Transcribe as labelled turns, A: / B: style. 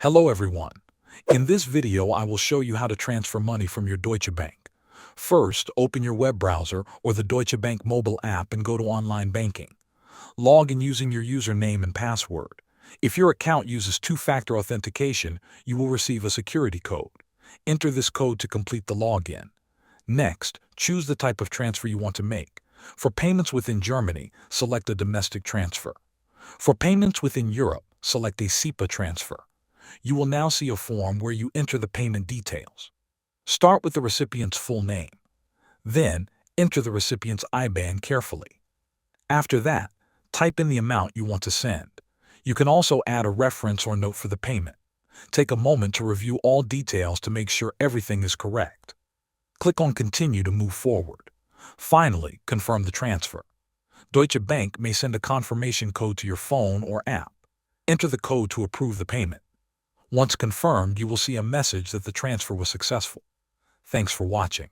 A: Hello everyone. In this video, I will show you how to transfer money from your Deutsche Bank. First, open your web browser or the Deutsche Bank mobile app and go to online banking. Log in using your username and password. If your account uses two-factor authentication, you will receive a security code. Enter this code to complete the login. Next, choose the type of transfer you want to make. For payments within Germany, select a domestic transfer. For payments within Europe, select a SEPA transfer. You will now see a form where you enter the payment details. Start with the recipient's full name. Then, enter the recipient's IBAN carefully. After that, type in the amount you want to send. You can also add a reference or note for the payment. Take a moment to review all details to make sure everything is correct. Click on Continue to move forward. Finally, confirm the transfer. Deutsche Bank may send a confirmation code to your phone or app. Enter the code to approve the payment. Once confirmed, you will see a message that the transfer was successful. Thanks for watching.